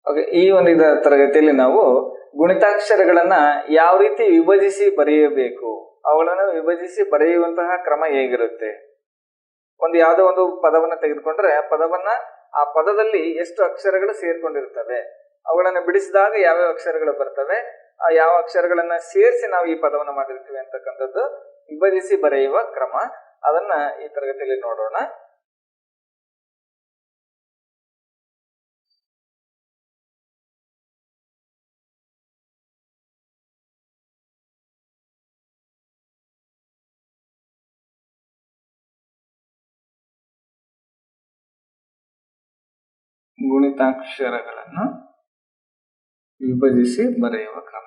Okay, ಈ ಒಂದು ತರಗತಿಯಲ್ಲಿ ನಾವು ಗುಣಿತಾಕ್ಷರಗಳನ್ನ ಯಾವ ರೀತಿ ವಿಭಜಿಸಿ ಬರೆಯಬೇಕು, ಅವುಗಳನ್ನು ವಿಭಜಿಸಿ ಬರೆಯುವಂತಹ ಕ್ರಮ ಹೇಗಿರುತ್ತೆ. ಯಾವುದೋ ಒಂದು ಪದವನ್ನ ತೆಗೆದುಕೊಂಡ್ರೆ ಆ ಪದದಲ್ಲಿ ಎಷ್ಟು ಅಕ್ಷರಗಳು ಸೇರ್ಕೊಂಡಿರ್ತವೆ, ಅವುಗಳನ್ನ ಬಿಡಿಸಿದಾಗ ಯಾವ್ಯಾವ ಅಕ್ಷರಗಳು ಬರ್ತವೆ, ಆ ಯಾವ ಅಕ್ಷರಗಳನ್ನ ಸೇರಿಸಿ ನಾವು ಈ ಪದವನ್ನು ಮಾಡಿರ್ತೀವಿ ಅಂತಕ್ಕಂಥದ್ದು ವಿಭಜಿಸಿ ಬರೆಯುವ ಕ್ರಮ. ಅದನ್ನ ಈ ತರಗತಿಯಲ್ಲಿ ನೋಡೋಣ. ಗುಣಿತಾಕ್ಷರಗಳನ್ನು ವಿಭಜಿಸಿ ಬರೆಯುವ ಕ್ರಮ.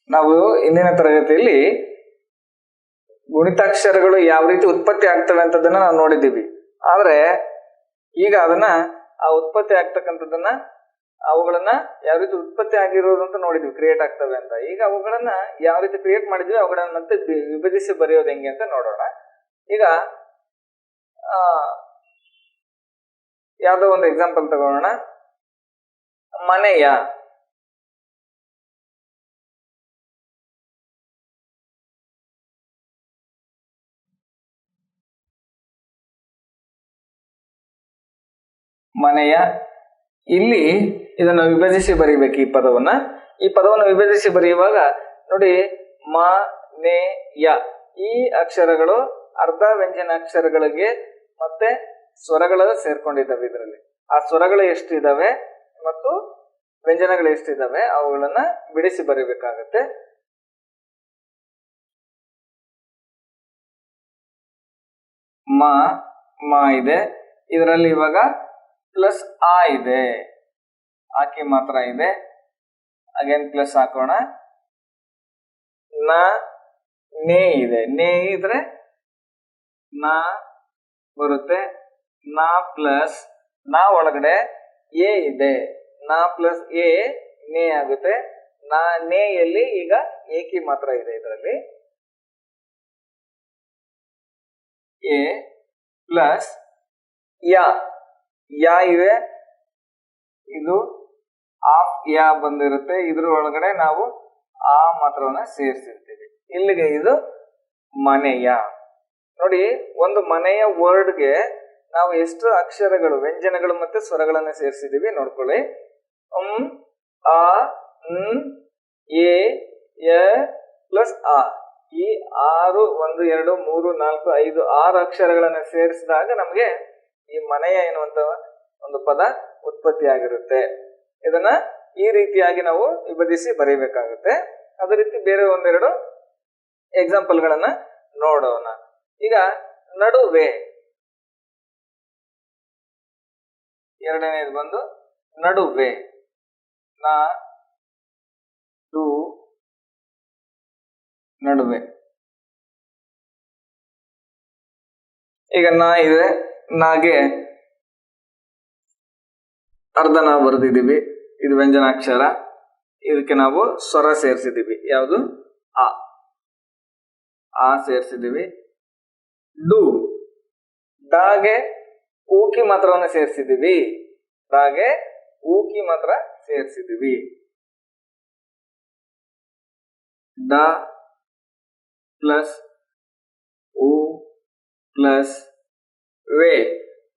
ನಾವು ಇಂದಿನ ತರಗತಿಯಲ್ಲಿ ಗುಣಿತಾಕ್ಷರಗಳು ಯಾವ ರೀತಿ ಉತ್ಪತ್ತಿ ಆಗ್ತವೆ ಅಂತದನ್ನ ನಾವು ನೋಡಿದ್ದೀವಿ. ಆದ್ರೆ ಈಗ ಆ ಉತ್ಪತ್ತಿ ಆಗ್ತಕ್ಕಂಥದ್ದನ್ನ, ಅವುಗಳನ್ನ ಯಾವ ರೀತಿ ಉತ್ಪತ್ತಿ ಆಗಿರೋದು ಅಂತ ನೋಡಿದ್ವಿ, ಕ್ರಿಯೇಟ್ ಆಗ್ತವೆ ಅಂತ. ಈಗ ಅವುಗಳನ್ನ ಯಾವ ರೀತಿ ಕ್ರಿಯೇಟ್ ಮಾಡಿದ್ವಿ, ಅವುಗಳನ್ನ ಮತ್ತೆ ವಿಭಜಿಸಿ ಬರೆಯೋದು ಹೆಂಗೆ ಅಂತ ನೋಡೋಣ. ಈಗ ಯಾವ್ದೋ ಒಂದು ಎಕ್ಸಾಂಪಲ್ ತಗೊಳ್ಳೋಣ. ಮನೆಯ. ಮನೆಯ ಇಲ್ಲಿ ಇದನ್ನು ವಿಭಜಿಸಿ ಬರೀಬೇಕು. ಈ ಪದವನ್ನು ವಿಭಜಿಸಿ ಬರೆಯುವಾಗ ನೋಡಿ, ಮ ನೆ ಯ ಈ ಅಕ್ಷರಗಳು ಅರ್ಧ ವ್ಯಂಜನ ಅಕ್ಷರಗಳಿಗೆ ಮತ್ತೆ ಸ್ವರಗಳು ಸೇರ್ಕೊಂಡಿದ್ದಾವೆ. ಇದರಲ್ಲಿ ಆ ಸ್ವರಗಳು ಎಷ್ಟಿದಾವೆ ಮತ್ತು ವ್ಯಂಜನಗಳು ಎಷ್ಟಿದಾವೆ ಅವುಗಳನ್ನ ಬಿಡಿಸಿ ಬರೀಬೇಕಾಗತ್ತೆ. ಮ ಇದೆ, ಇದರಲ್ಲಿ ಇವಾಗ ಪ್ಲಸ್ ಆ ಇದೆ, ಆಕಿ ಮಾತ್ರ ಇದೆ. ಅಗೇನ್ ಪ್ಲಸ್ ಹಾಕೋಣ. ನೇ ಇದೆ, ನೇ ಇದ್ರೆ ನಾ ಬರುತ್ತೆ. ನಾ ಪ್ಲಸ್ ನಾ ಒಳಗಡೆ ಎ ಇದೆ, ನಾ ಪ್ಲಸ್ ಎ ನೇ ಆಗುತ್ತೆ. ನೇಯಲ್ಲಿ ಈಗ ಏಕಿ ಮಾತ್ರ ಇದೆ. ಇದರಲ್ಲಿ ಎ ಪ್ಲಸ್ ಯಾ ಇದೆ, ಇದು ಆಫ್ ಯಾ ಬಂದಿರುತ್ತೆ. ಇದ್ರ ಒಳಗಡೆ ನಾವು ಆ ಮಾತ್ರವನ್ನ ಸೇರಿಸಿರ್ತೀವಿ. ಇಲ್ಲಿಗೆ ಇದು ಮನೆಯ. ನೋಡಿ, ಒಂದು ಮನೆಯ ವರ್ಡ್ಗೆ ನಾವು ಎಷ್ಟು ಅಕ್ಷರಗಳು, ವ್ಯಂಜನಗಳು ಮತ್ತೆ ಸ್ವರಗಳನ್ನ ಸೇರಿಸಿದೀವಿ ನೋಡ್ಕೊಳ್ಳಿ. ಆ ಎ ಯ ಪ್ಲಸ್ ಆ, ಈ 6 1 2 3 4 5 6 ಅಕ್ಷರಗಳನ್ನ ಸೇರಿಸಿದಾಗ ನಮ್ಗೆ ಈ ಮನೆಯ ಎನ್ನುವಂತ ಒಂದು ಪದ ಉತ್ಪತ್ತಿ ಆಗಿರುತ್ತೆ. ಇದನ್ನ ಈ ರೀತಿಯಾಗಿ ನಾವು ವಿಭಜಿಸಿ ಬರೀಬೇಕಾಗುತ್ತೆ. ಅದೇ ರೀತಿ ಬೇರೆ ಒಂದೆರಡು ಎಕ್ಸಾಂಪಲ್ ಗಳನ್ನ ನೋಡೋಣ. ಈಗ ನಡುವೆ, ಎರಡನೇದು ಬಂದು ನಡುವೆ. ನಡುವೆ. ಈಗ ನಾ ಇದೆ, ನಾಗೆ ಅರ್ಧ ನಾವು ಬರೆದಿದ್ದೀವಿ. ಇದು ವ್ಯಂಜನಾಕ್ಷರ, ಇದಕ್ಕೆ ನಾವು ಸ್ವರ ಸೇರಿಸಿದ್ದೀವಿ. ಯಾವುದು? ಆ ಸೇರಿಸಿದ್ದೀವಿ. ಡಾಗೆ ಊಕಿ ಮಾತ್ರವನ್ನು ಸೇರಿಸಿದ್ದೀವಿ. ಡಾಗೆ ಊಕಿ ಮಾತ್ರ ಸೇರಿಸಿದ್ದೀವಿ. ಡ ಪ್ಲಸ್ ಉ ಪ್ಲಸ್ ವೇ,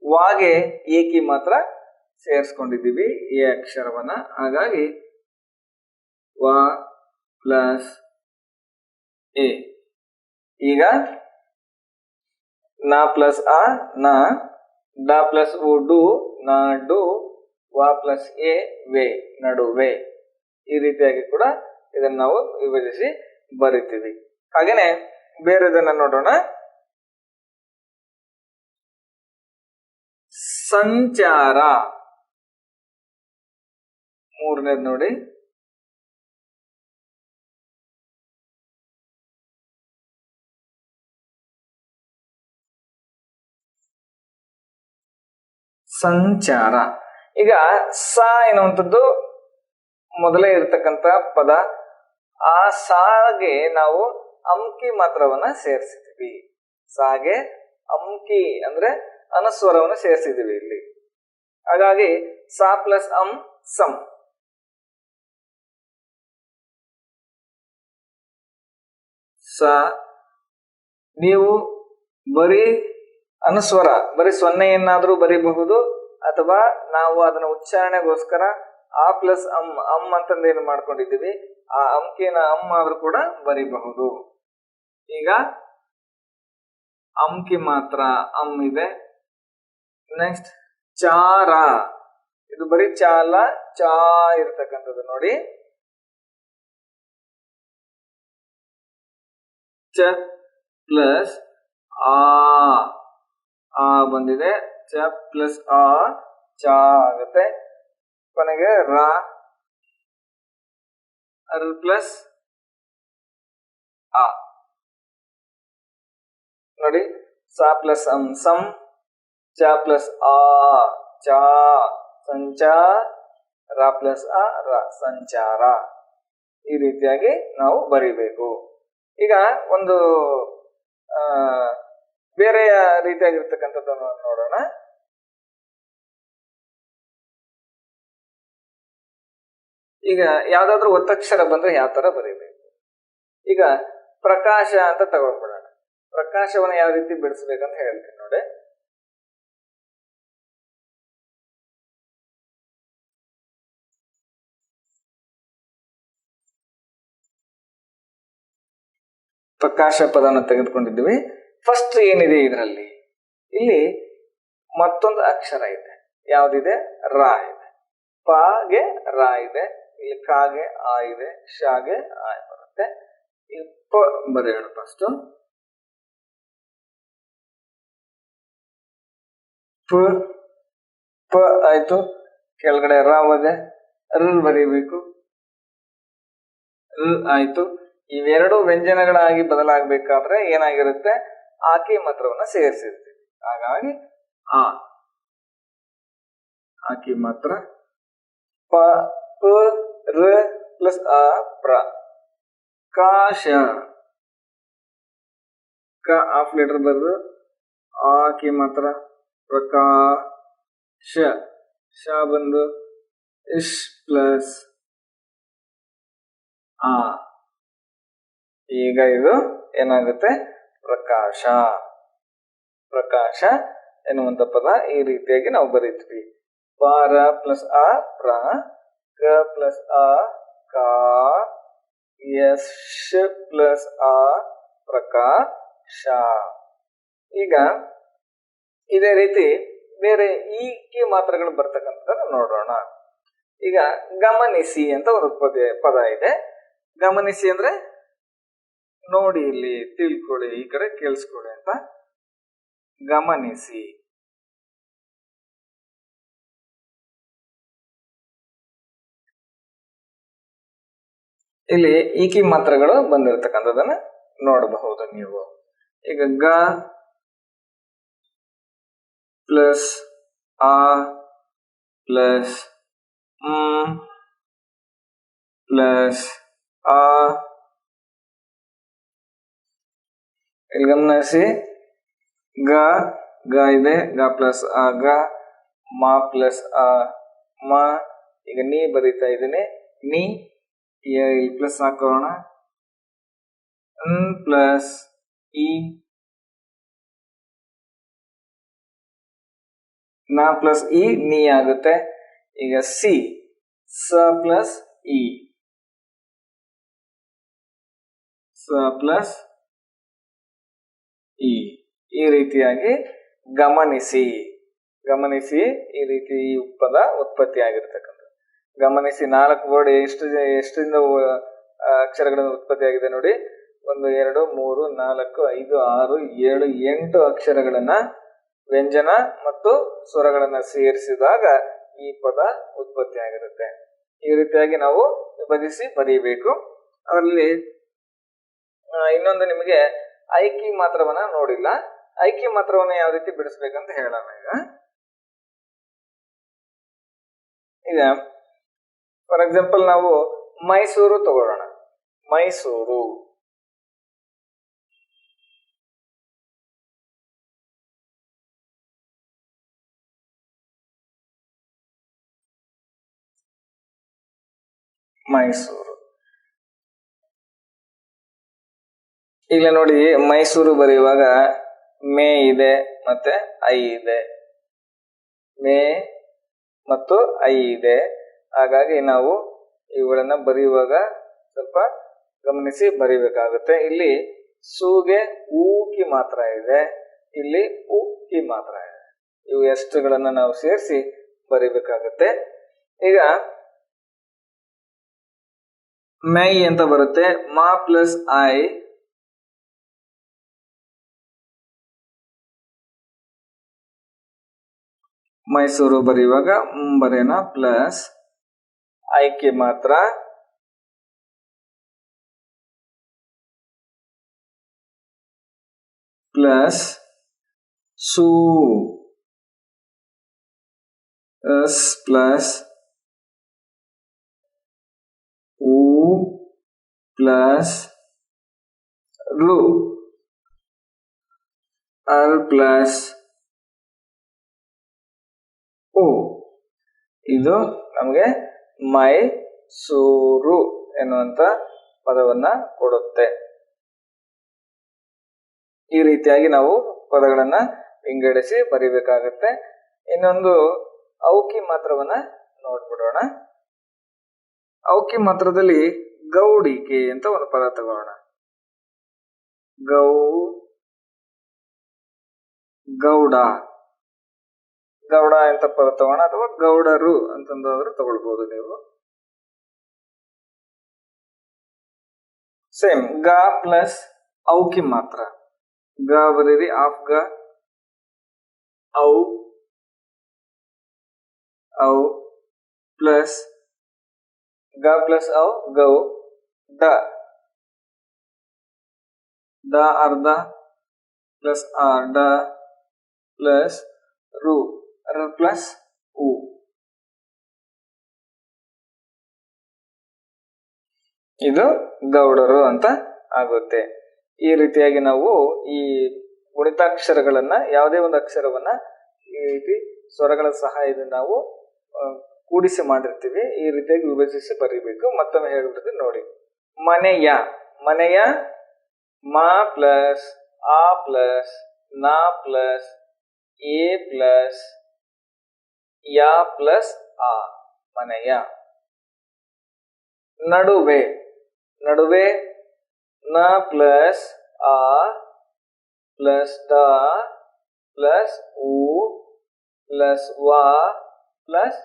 ವಾಗೆ ಏಕಿ ಮಾತ್ರ ಸೇರಿಸ್ಕೊಂಡಿದ್ದೀವಿ ಈ ಅಕ್ಷರವನ್ನ. ಹಾಗಾಗಿ ವ ಪ್ಲಸ್ ಎ. ಈಗ ನಾ ಪ್ಲಸ್ ಆ ನಾ, ಡ ಪ್ಲಸ್ ಉ ಡು ನಾ ಡು, ವ ಪ್ಲಸ್ ಎ ವೇ ನಡುವೆ. ಈ ರೀತಿಯಾಗಿ ಕೂಡ ಇದನ್ನ ನಾವು ವಿಭಜಿಸಿ ಬರಿತೀವಿ. ಹಾಗೇನೆ ಬೇರೆದನ್ನ ನೋಡೋಣ. ಸಂಚಾರ, ಮೂರನೇದು ನೋಡಿ. ಸಂಚಾರ. ಈಗ ಸ ಎನ್ನುವಂಥದ್ದು ಮೊದಲೇ ಇರತಕ್ಕಂತ ಪದ. ಆ ಸಾಗೆ ನಾವು ಅಂಕಿ ಮಾತ್ರವನ್ನ ಸೇರಿಸಿದ್ವಿ. ಸಾಗೆ ಅಂಕಿ ಅಂದ್ರೆ ಅನುಸ್ವರವನ್ನು ಸೇರಿಸಿದೀವಿ ಇಲ್ಲಿ. ಹಾಗಾಗಿ ಸ ಪ್ಲಸ್ ಅಂ ಸಂ. ಸ ನೀವು ಬರೀ ಅನುಸ್ವರ ಬರೀ ಸೊನ್ನೆಯನ್ನಾದ್ರೂ ಬರೀಬಹುದು, ಅಥವಾ ನಾವು ಅದನ್ನ ಉಚ್ಚಾರಣೆಗೋಸ್ಕರ ಆ ಪ್ಲಸ್ ಅಂ ಅಂತಂದು ಏನು ಮಾಡ್ಕೊಂಡಿದ್ದೀವಿ, ಆ ಅಂಕಿನ ಆದ್ರೂ ಕೂಡ ಬರೀಬಹುದು. ಈಗ ಅಂಕಿ ಮಾತ್ರ ಅಂ ಇದೆ. ನೆಕ್ಸ್ಟ್ ಚಾರ, ಇದು ಬರೀ ಚಾಲ ಚಾ ಇರ್ತಕ್ಕಂಥದ್ದು ನೋಡಿ. ಚ ಪ್ಲಸ್ ಆ ಬಂದಿದೆ. ಚ ಪ್ಲಸ್ ಆ ಚಾ ಆಗುತ್ತೆ. ಕೊನೆಗೆ ರಾ ಪ್ಲಸ್ ಆ ನೋಡಿ. ಸ ಪ್ಲಸ್ ಅಂ ಸಂ, ಚ ಪ್ಲಸ್ ಆ ಚಾ ಸಂಚಾರ, ರ ಪ್ಲಸ್ ಆ ರ ಸಂಚಾರ. ಈ ರೀತಿಯಾಗಿ ನಾವು ಬರೀಬೇಕು. ಈಗ ಒಂದು ಬೇರೆಯ ರೀತಿಯಾಗಿರ್ತಕ್ಕಂಥದ್ದನ್ನು ನೋಡೋಣ. ಈಗ ಯಾವ್ದಾದ್ರು ಒತ್ತಕ್ಷರ ಬಂದ್ರೆ ಯಾವ ತರ ಬರೀಬೇಕು. ಈಗ ಪ್ರಕಾಶ ಅಂತ ತಗೊಂಡ್ಬಿಡೋಣ. ಪ್ರಕಾಶವನ್ನ ಯಾವ ರೀತಿ ಬಿಡಿಸ್ಬೇಕಂತ ಹೇಳ್ತೀನಿ ನೋಡಿ. ಪ್ರಕಾಶ ಪದವನ್ನು ತೆಗೆದುಕೊಂಡಿದ್ದೀವಿ. ಫಸ್ಟ್ ಏನಿದೆ ಇದರಲ್ಲಿ, ಇಲ್ಲಿ ಮತ್ತೊಂದು ಅಕ್ಷರ ಇದೆ. ಯಾವ್ದಿದೆ? ರಾ ಇದೆ. ಪಾಗೆ ರಾ ಇದೆ, ಇಲ್ಲಿ ಕಾಗೆ ಆ ಇದೆ, ಶಾಗೆ ಆ ಬರುತ್ತೆ. ಇಲ್ಲಿ ಪ ಬರೆಯೋಣ ಫಸ್ಟ್. ಪ ಆಯ್ತು. ಕೆಳಗಡೆ ರಾ ಇದೆ, ರ್ ಬರೀಬೇಕು. ಆಯ್ತು. ಇವೆರಡು ವ್ಯಂಜನಗಳಾಗಿ ಬದಲಾಗಬೇಕಾದ್ರೆ ಏನಾಗಿರುತ್ತೆ? ಆಕಿ ಮಾತ್ರವನ್ನ ಸೇರಿಸಿರ್ತೀವಿ. ಹಾಗಾಗಿ ಆ ಆಕಿ ಮಾತ್ರ. ಪ ರ ಪ್ಲಸ್ ಆ ಪ್ರ. ಕಾಶ, ಕ ಹಾಫ್ ಲೆಟರ್ ಬರೆದು ಆಕಿ ಮಾತ್ರ ಪ್ರಕಾಶ. ಶ ಬಂದು ಇಶ್ ಪ್ಲಸ್ ಆ. ಈಗ ಇದು ಏನಾಗುತ್ತೆ? ಪ್ರಕಾಶ. ಪ್ರಕಾಶ ಎನ್ನುವಂತ ಪದ ಈ ರೀತಿಯಾಗಿ ನಾವು ಬರೀತೀವಿ. ಪಾರ ಪ್ಲಸ್ ಆ ಪ್ರ, ಕ ಪ್ಲಸ್ ಆ ಕಾ, ಯಶ್ ಪ್ಲಸ್ ಆ ಪ್ರಕಾಶ. ಈಗ ಇದೇ ರೀತಿ ಬೇರೆ ಈಕೆ ಮಾತ್ರಗಳು ಬರ್ತಕ್ಕಂಥದ್ದು ನೋಡೋಣ. ಈಗ ಗಮನಿಸಿ ಅಂತ ಒಂದು ಪದ ಇದೆ. ಗಮನಿಸಿ ಅಂದ್ರೆ ನೋಡಿ, ಇಲ್ಲಿ ತಿಳ್ಕೊಳ್ಳಿ, ಈ ಕಡೆ ಕೇಳಿಸ್ಕೊಳ್ಳಿ ಅಂತ. ಗಮನಿಸಿ. ಇಲ್ಲಿ ಈಕಿ ಮಾತ್ರಗಳು ಬಂದಿರತಕ್ಕಂಥದನ್ನ ನೋಡಬಹುದು ನೀವು. ಈಗ ಗ ಪ್ಲಸ್ ಆ ಪ್ಲಸ್ ಪ್ಲಸ್ ಆ. ಇಲ್ಲಿ ಗಮನಿಸಿ, ಗ ಗ ಇದೆ, ಗ ಪ್ಲಸ್ ಆ ಗ, ಮ ಪ್ಲಸ್ ಆ ಮ. ಈಗ ನೀ ಬರೀತಾ ಇದ್ದೀನಿ, ನೀ ಇಲ್ಲಿ ಪ್ಲಸ್ ಹಾಕೋಣ. ಪ್ಲಸ್ ಇ, ನ ಪ್ಲಸ್ ಇ ನೀ ಆಗುತ್ತೆ. ಈಗ ಸಿ, ಸ ಪ್ಲಸ್ ಇ, ಸ ಪ್ಲಸ್ ಇ. ಈ ರೀತಿಯಾಗಿ ಗಮನಿಸಿ. ಗಮನಿಸಿ ಈ ರೀತಿ ಈ ಪದ ಉತ್ಪತ್ತಿ ಆಗಿರ್ತಕ್ಕಂಥ. ಗಮನಿಸಿ 4 ವರ್ಡ್ ಎಷ್ಟರಿಂದ ಅಕ್ಷರಗಳಿಂದ ಉತ್ಪತ್ತಿ ಆಗಿದೆ ನೋಡಿ. 1 2 3 4 5 6 7 8 ಅಕ್ಷರಗಳನ್ನ, ವ್ಯಂಜನ ಮತ್ತು ಸ್ವರಗಳನ್ನ ಸೇರಿಸಿದಾಗ ಈ ಪದ ಉತ್ಪತ್ತಿ ಆಗಿರುತ್ತೆ. ಈ ರೀತಿಯಾಗಿ ನಾವು ವಿಭಜಿಸಿ ಬರೀಬೇಕು. ಅದರಲ್ಲಿ ಇನ್ನೊಂದು ನಿಮಗೆ ಐಕಿ ಮಾತ್ರವನ್ನ ನೋಡಿಲ್ಲ. ಐಕಿ ಮಾತ್ರವನ್ನ ಯಾವ ರೀತಿ ಬಿಡಿಸ್ಬೇಕಂತ ಹೇಳೋಣ ಈಗ. ಈಗ ಫಾರ್ ಎಕ್ಸಾಂಪಲ್ ನಾವು ಮೈಸೂರು ತಗೊಳ್ಳೋಣ. ಮೈಸೂರು, ಮೈಸೂರು. ಈಗ ನೋಡಿ, ಮೈಸೂರು ಬರೆಯುವಾಗ ಮೇ ಇದೆ ಮತ್ತೆ ಐ ಇದೆ. ಮೇ ಮತ್ತು ಐ ಇದೆ. ಹಾಗಾಗಿ ನಾವು ಇವುಗಳನ್ನ ಬರೆಯುವಾಗ ಸ್ವಲ್ಪ ಗಮನಿಸಿ ಬರಿಬೇಕಾಗುತ್ತೆ. ಇಲ್ಲಿ ಸೂಗೆ ಊಕಿ ಮಾತ್ರ ಇದೆ, ಇಲ್ಲಿ ಉಕ್ಕಿ ಮಾತ್ರ ಇದೆ. ಇವು ಎಷ್ಟುಗಳನ್ನ ನಾವು ಸೇರಿಸಿ ಬರಿಬೇಕಾಗುತ್ತೆ. ಈಗ ಮೈ ಅಂತ ಬರುತ್ತೆ. ಮಾ ಪ್ಲಸ್ ಐ, ಮೈಸೂರು ಬರೆಯುವಾಗ ಬರೆಯೋಣ ಪ್ಲಸ್ ಐಕೆ ಮಾತ್ರ ಪ್ಲಸ್ ಸೂ ಎಸ್ ಪ್ಲಸ್ ಊ ಪ್ಲಸ್ ರು ಅಲ್ ಪ್ಲಸ್ ಓ. ಇದು ನಮಗೆ ಮೈಸೂರು ಎನ್ನುವಂತ ಪದವನ್ನ ಕೊಡುತ್ತೆ. ಈ ರೀತಿಯಾಗಿ ನಾವು ಪದಗಳನ್ನ ವಿಂಗಡಿಸಿ ಬರಿಬೇಕಾಗತ್ತೆ. ಇನ್ನೊಂದು ಔಕಿ ಮಾತ್ರವನ್ನ ನೋಡ್ಬಿಡೋಣ. ಔಕಿ ಮಾತ್ರದಲ್ಲಿ ಗೌಡಿಕೆ ಅಂತ ಒಂದು ಪದ ತಗೋಣ. ಗೌಡ, ಗೌಡ ಅಂತ ಪದ ತಗೋಣ, ಅಥವಾ ಗೌಡರು ಅಂತಂದಾದ್ರೂ ತಗೊಳ್ಬಹುದು ನೀವು. ಸೇಮ್ ಗ ಪ್ಲಸ್ ಔಕಿ ಮಾತ್ರ. ಗ ಬರೀರಿ, ಆಫ್ ಗ, ಔ ಪ್ಲಸ್ ಗ ಪ್ಲಸ್ ಔ ಗೌ, ಡ ಅರ್ಧ ಪ್ಲಸ್ ಆರ್, ಡ ಪ್ಲಸ್ ರು, ರ ಪ್ಲಸ್ ಉ. ಇದು ಗೌಡರು ಅಂತ ಆಗುತ್ತೆ. ಈ ರೀತಿಯಾಗಿ ನಾವು ಈ ಗುಣಿತಾಕ್ಷರಗಳನ್ನ, ಯಾವುದೇ ಒಂದು ಅಕ್ಷರವನ್ನ ಈ ರೀತಿ ಸ್ವರಗಳ ಸಹಾಯದಿಂದ ನಾವು ಕೂಡಿಸಿ ಮಾಡಿರ್ತೀವಿ. ಈ ರೀತಿಯಾಗಿ ವಿಭಜಿಸಿ ಬರೀಬೇಕು. ಮತ್ತೊಮ್ಮೆ ಹೇಳ್ಬಿಡ್ತೀವಿ ನೋಡಿ. ಮನೆಯ, ಮನೆಯ ಮಾ ಪ್ಲಸ್ ಆ ಪ್ಲಸ್ ನಾ ಪ್ಲಸ್ ಎ ಪ್ಲಸ್ ಯಾ ಪ್ಲಸ್ ಆ, ಮನೆಯ. ನಡುವೆ, ನಡುವೆ ನ ಪ್ಲಸ್ ಆ ಪ್ಲಸ್ ದ ಪ್ಲಸ್ ಉ ಪ್ಲಸ್ ವಾ ಪ್ಲಸ್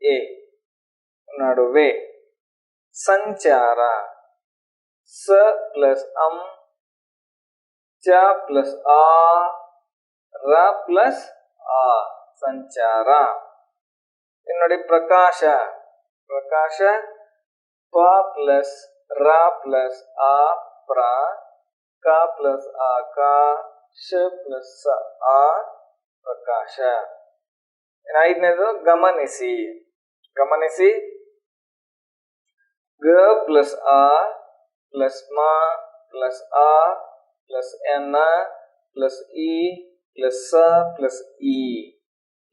ಎ, ನಡುವೆ. ಸಂಚಾರ, ಸ ಪ್ಲಸ್ ಅಂ, ಚ ಪ್ಲಸ್ ಆ, ರ ಪ್ಲಸ್ ಆ, ಸಂಚಾರ. ಇನ್ನು ನೋಡಿ ಪ್ರಕಾಶ, ಪ್ರಕಾಶ ಪ ಪ್ಲಸ್ ರ ಪ್ಲಸ್ ಆ ಪ್ರ, ಕ ಪ್ಲಸ್ ಆ ಕ, ಶ ಪ್ಲಸ್ ಆ, ಪ್ರಕಾಶ. ಐದನೇದು ಗಮನಿಸಿ, ಗಮನಿಸಿ ಗ ಪ್ಲಸ್ ಆ ಪ್ಲಸ್ ಮ ಪ್ಲಸ್ ಆ plus N plus E plus ಸ ಪ್ಲಸ್ ಇ,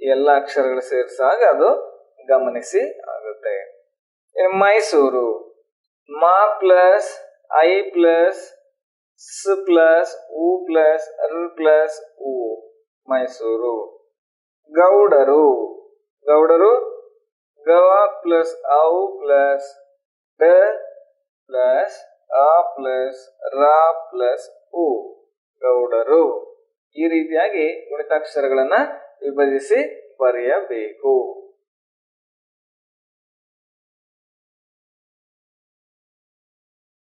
ಎಲ್ಲ ಅಕ್ಷರಗಳು ಸೇರಿಸಾಗ ಅದು ಗಮನಿಸಿ ಆಗುತ್ತೆ. ಮೈಸೂರು ಮ ಪ್ಲಸ್ ಐ ಪ್ಲಸ್ ಸ್ ಪ್ಲಸ್ ಉ ಪ್ಲಸ್ ರ್ ಪ್ಲಸ್ ಉ, ಮೈಸೂರು. ಗೌಡರು, ಗೌಡರು ಗ ಪ್ಲಸ್ ಔ ಪ್ಲಸ್ ಡ ಪ್ಲಸ್ ಆ ಪ್ಲಸ್ ರ ಪ್ಲಸ್ ಉ, ಗೌಡರು. ಈ ರೀತಿಯಾಗಿ ಗುಣಿತಾಕ್ಷರಗಳನ್ನ ವಿಭಜಿಸಿ ಬರೆಯಬೇಕು.